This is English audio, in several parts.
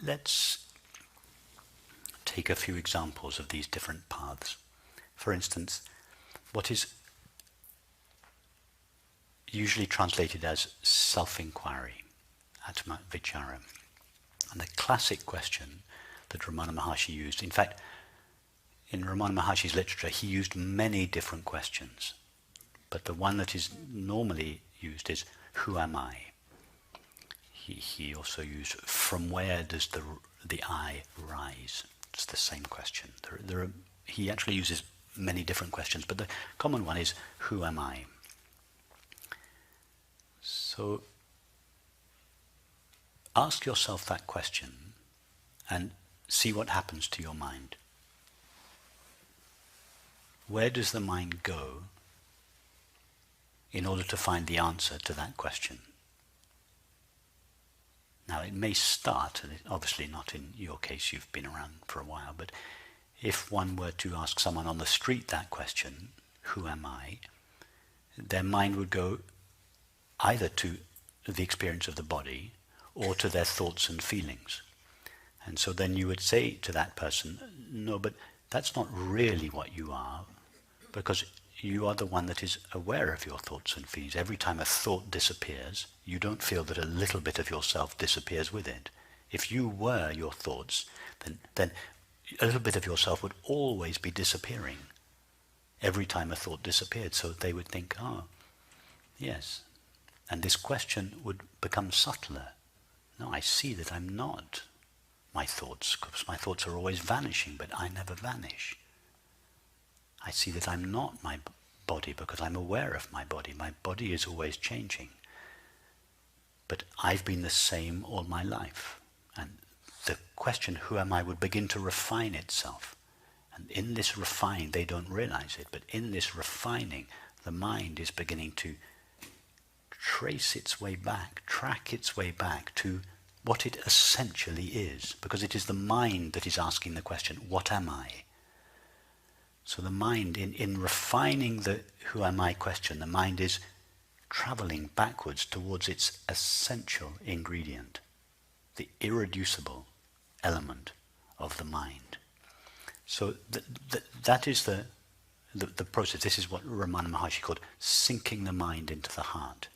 let's take a few examples of these different paths. For instance, what is usually translated as self-inquiry, atma vichara. And the classic question that Ramana Maharshi used, in fact, in Ramana Maharshi's literature, he used many different questions. But the one that is normally used is, who am I? He also used, from where does the I rise? It's the same question. He actually uses many different questions, but the common one is, who am I? So ask yourself that question and see what happens to your mind. Where does the mind go in order to find the answer to that question? Now, it may start, and obviously not in your case, you've been around for a while, but if one were to ask someone on the street that question, who am I, their mind would go either to the experience of the body or to their thoughts and feelings. And so then you would say to that person, no, but that's not really what you are, because you are the one that is aware of your thoughts and feelings. Every time a thought disappears, you don't feel that a little bit of yourself disappears with it. If you were your thoughts, then a little bit of yourself would always be disappearing every time a thought disappeared. So they would think, oh, yes. And this question would become subtler. No, I see that I'm not my thoughts, because my thoughts are always vanishing, but I never vanish. I see that I'm not my body because I'm aware of my body. My body is always changing. But I've been the same all my life. And the question, who am I, would begin to refine itself. And in this refine, they don't realize it, but in this refining, the mind is beginning to trace its way back, track its way back to what it essentially is. Because it is the mind that is asking the question, what am I? So the mind, in refining the who am I question, the mind is traveling backwards towards its essential ingredient, the irreducible element of the mind. So that is the process. This is what Ramana Maharshi called sinking the mind into the heart.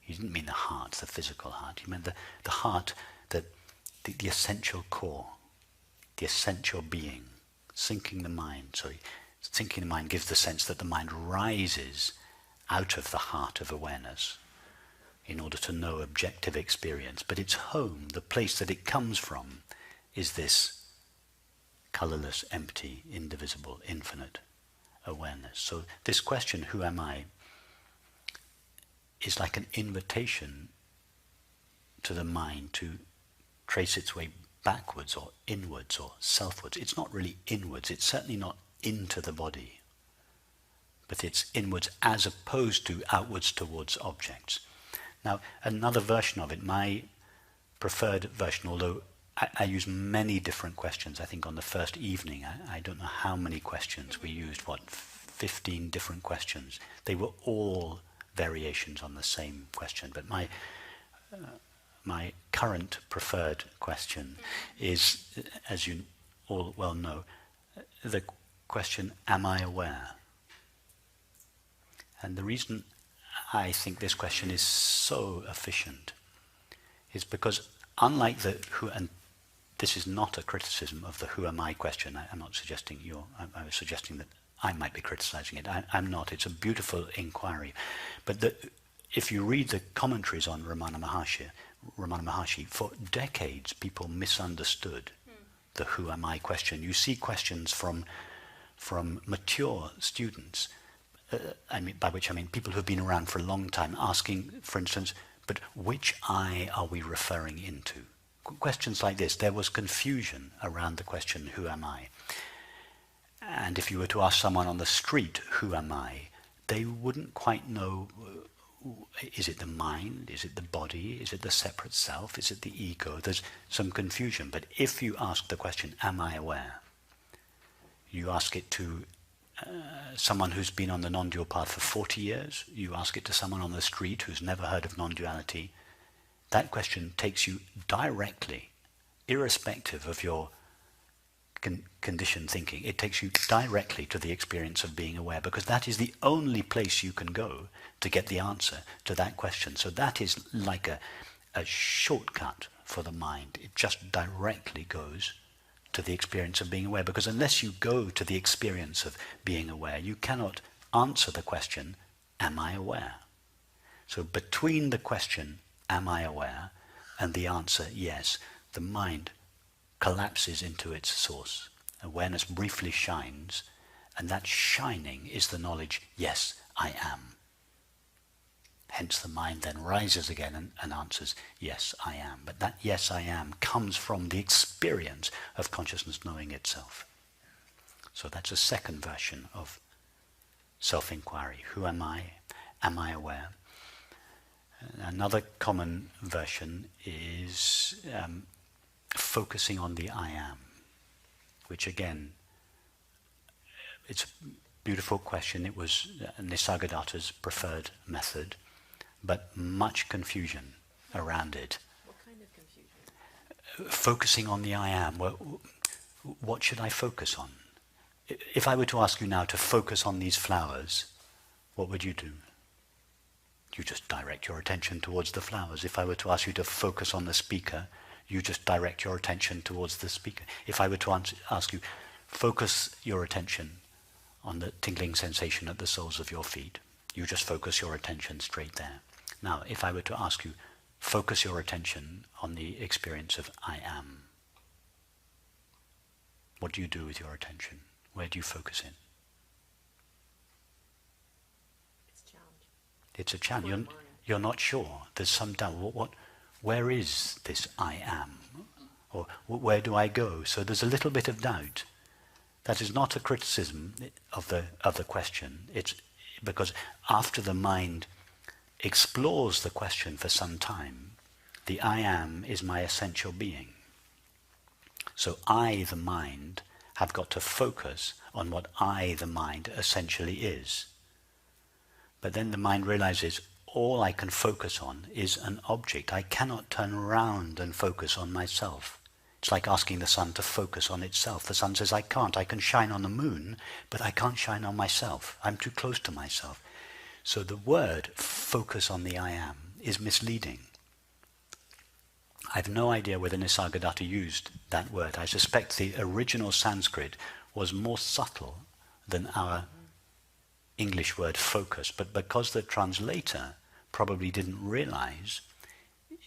He didn't mean the heart, the physical heart. He meant the heart, the essential core, the essential being, sinking the mind. So sinking the mind gives the sense that the mind rises out of the heart of awareness in order to know objective experience. But its home, the place that it comes from, is this colorless, empty, indivisible, infinite awareness. So this question, who am I, is like an invitation to the mind to trace its way backwards or inwards or selfwards. It's not really inwards, it's certainly not into the body, but it's inwards as opposed to outwards towards objects. Now, another version of it, my preferred version, although I use many different questions. I think on the first evening, I don't know how many questions we used, 15 different questions. They were all variations on the same question, but my current preferred question is, as you all well know, the question, am I aware? And the reason I think this question is so efficient is because unlike the who, and this is not a criticism of the who am I question, I'm not suggesting I was suggesting that I might be criticizing it. I'm not. It's a beautiful inquiry. But if you read the commentaries on Ramana Maharshi, for decades people misunderstood the who am I question. You see questions from mature students, by which I mean people who've been around for a long time, asking, for instance, but which I are we referring into? Questions like this. There was confusion around the question, who am I? And if you were to ask someone on the street, who am I? They wouldn't quite know, is it the mind? Is it the body? Is it the separate self? Is it the ego? There's some confusion. But if you ask the question, am I aware? You ask it to someone who's been on the non-dual path for 40 years. You ask it to someone on the street who's never heard of non-duality. That question takes you directly irrespective of your conditioned thinking. It takes you directly to the experience of being aware, because that is the only place you can go to get the answer to that question. So that is like a shortcut for the mind. It just directly goes to the experience of being aware, because unless you go to the experience of being aware, you cannot answer the question, am I aware? So between the question, am I aware, and the answer, yes, the mind collapses into its source. Awareness briefly shines, and that shining is the knowledge, yes, I am. Hence the mind then rises again and answers, yes, I am. But that yes, I am comes from the experience of consciousness knowing itself. So that's a second version of self-inquiry. Who am I? Am I aware? Another common version is focusing on the I am, which again, it's a beautiful question. It was Nisargadatta's preferred method, but much confusion around it. What kind of confusion? Focusing on the I am. Well, what should I focus on? If I were to ask you now to focus on these flowers, what would you do? You just direct your attention towards the flowers. If I were to ask you to focus on the speaker, you just direct your attention towards the speaker. If I were to ask you, focus your attention on the tingling sensation at the soles of your feet, you just focus your attention straight there. Now, if I were to ask you, focus your attention on the experience of I am, what do you do with your attention? Where do you focus in? It's a challenge. It's a challenge. You're not sure. There's some doubt. Where is this I am? Or where do I go? So there's a little bit of doubt. That is not a criticism of the question. It's because after the mind explores the question for some time, the I am is my essential being. So I, the mind, have got to focus on what I, the mind, essentially is. But then the mind realizes all I can focus on is an object. I cannot turn around and focus on myself. It's like asking the sun to focus on itself. The sun says, I can't. I can shine on the moon, but I can't shine on myself. I'm too close to myself. So the word focus on the I am is misleading. I have no idea whether Nisargadatta used that word. I suspect the original Sanskrit was more subtle than our English word focus, but because the translator probably didn't realize,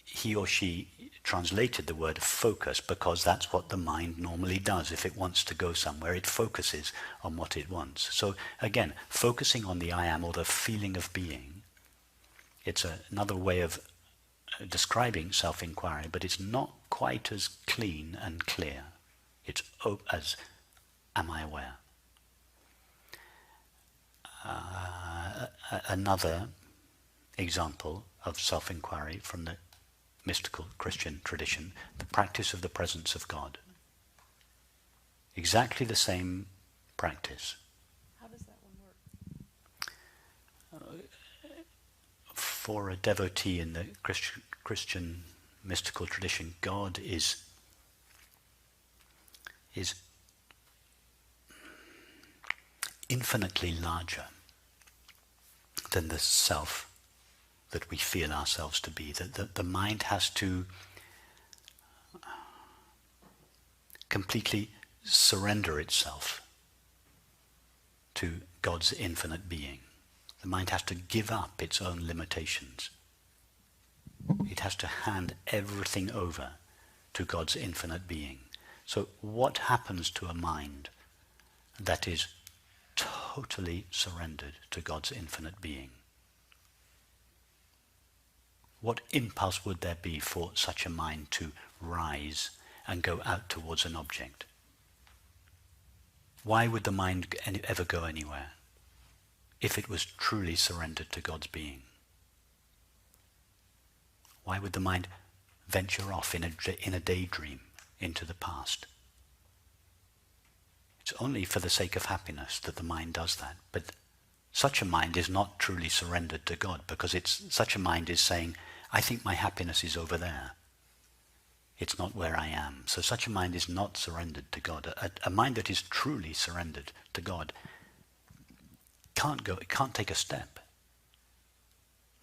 he or she translated the word focus because that's what the mind normally does. If it wants to go somewhere, it focuses on what it wants. So again, focusing on the I am, or the feeling of being, it's another way of describing self-inquiry, but it's not quite as clean and clear. It's as, am I aware? Another example of self-inquiry from the mystical Christian tradition, the practice of the presence of God. Exactly the same practice. How does that one work? For a devotee in the Christian mystical tradition, God is infinitely larger than the self that we feel ourselves to be. The mind has to completely surrender itself to God's infinite being. The mind has to give up its own limitations. It has to hand everything over to God's infinite being. So what happens to a mind that is totally surrendered to God's infinite being? What impulse would there be for such a mind to rise and go out towards an object? Why would the mind ever go anywhere if it was truly surrendered to God's being? Why would the mind venture off in a daydream into the past? It's only for the sake of happiness that the mind does that. But such a mind is not truly surrendered to God, because such a mind is saying, I think my happiness is over there. It's not where I am. So such a mind is not surrendered to God. A mind that is truly surrendered to God it can't take a step.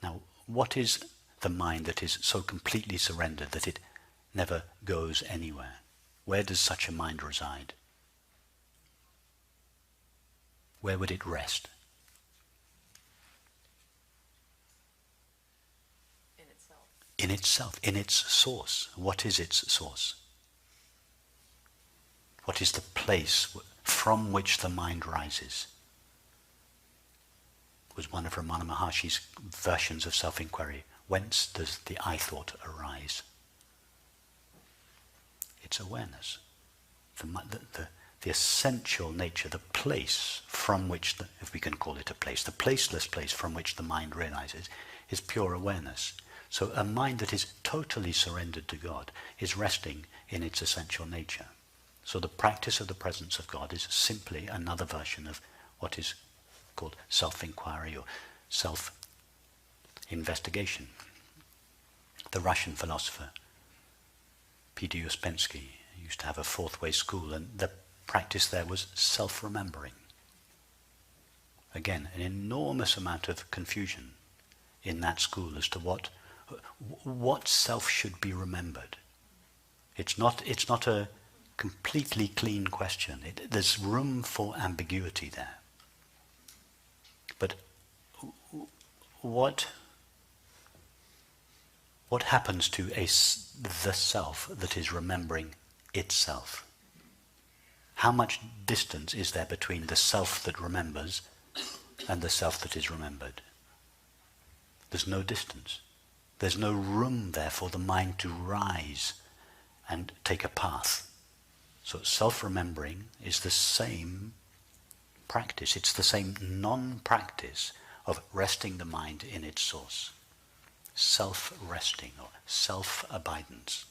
Now, what is the mind that is so completely surrendered that it never goes anywhere? Where does such a mind reside? Where would it rest? In itself, in its source. What is its source? What is the place from which the mind rises? It was one of Ramana Maharshi's versions of self-inquiry. Whence does the I thought arise? It's awareness. The essential nature, the place from which, if we can call it a place, the placeless place from which the mind realizes is pure awareness. So a mind that is totally surrendered to God is resting in its essential nature. So the practice of the presence of God is simply another version of what is called self-inquiry or self-investigation. The Russian philosopher P.D. Uspensky used to have a fourth way school, and the practice there was self-remembering. Again, an enormous amount of confusion in that school as to what self should be remembered. It's not a completely clean question. There's room for ambiguity there. But what happens to the self that is remembering itself? How much distance is there between the self that remembers and the self that is remembered? There's no distance. There's no room there for the mind to rise and take a path. So self-remembering is the same practice. It's the same non-practice of resting the mind in its source. Self-resting or self-abidance.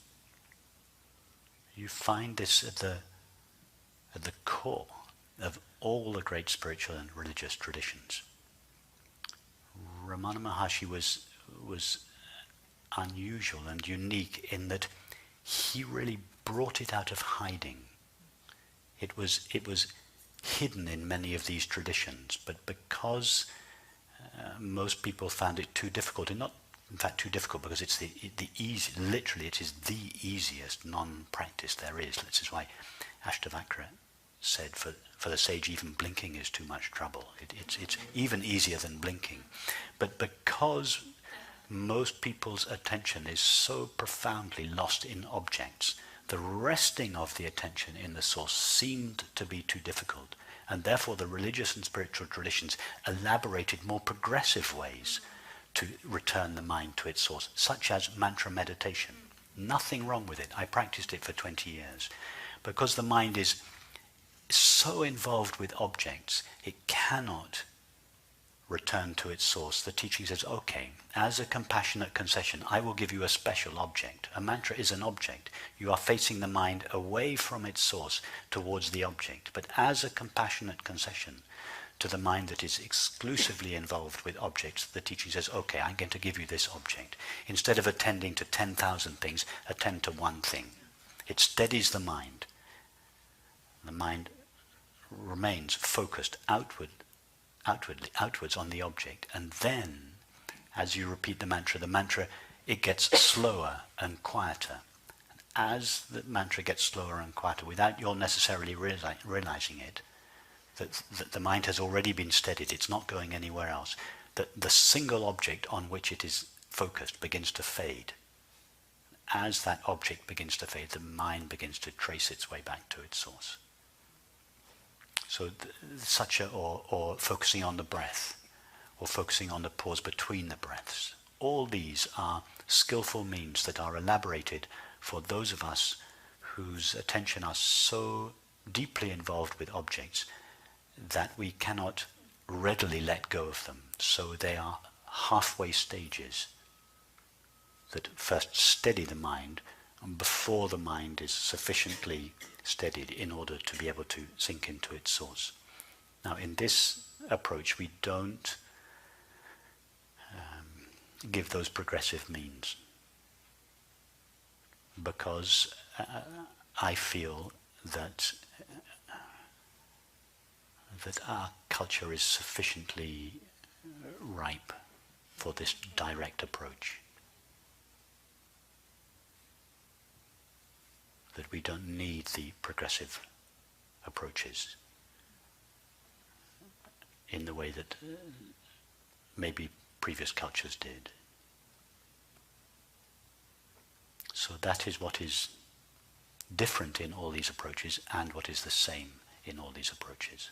You find this at the core of all the great spiritual and religious traditions. Ramana Maharshi was unusual and unique in that he really brought it out of hiding. It was hidden in many of these traditions, but because most people found it too difficult, and not in fact too difficult because it's the easy, literally it is the easiest non-practice there is. This is why Ashtavakra said for the sage even blinking is too much trouble. It's even easier than blinking. But because most people's attention is so profoundly lost in objects, the resting of the attention in the source seemed to be too difficult, and therefore the religious and spiritual traditions elaborated more progressive ways to return the mind to its source, such as mantra meditation. Nothing wrong with it. I practiced it for 20 years. Because the mind is so involved with objects, it cannot return to its source. The teaching says, okay, as a compassionate concession, I will give you a special object. A mantra is an object. You are facing the mind away from its source towards the object. But as a compassionate concession to the mind that is exclusively involved with objects, the teaching says, okay, I'm going to give you this object. Instead of attending to 10,000 things, attend to one thing. It steadies the mind. The mind remains focused outwards on the object, and then as you repeat the mantra it gets slower and quieter. As the mantra gets slower and quieter, without your necessarily realizing it, that the mind has already been steadied, it's not going anywhere else, that the single object on which it is focused begins to fade. As that object begins to fade, the mind begins to trace its way back to its source. So or focusing on the breath, or focusing on the pause between the breaths. All these are skillful means that are elaborated for those of us whose attention are so deeply involved with objects that we cannot readily let go of them. So they are halfway stages that first steady the mind before the mind is sufficiently steadied in order to be able to sink into its source. Now, in this approach, we don't give those progressive means. because I feel that our culture is sufficiently ripe for this direct approach. That we don't need the progressive approaches in the way that maybe previous cultures did. So that is what is different in all these approaches and what is the same in all these approaches.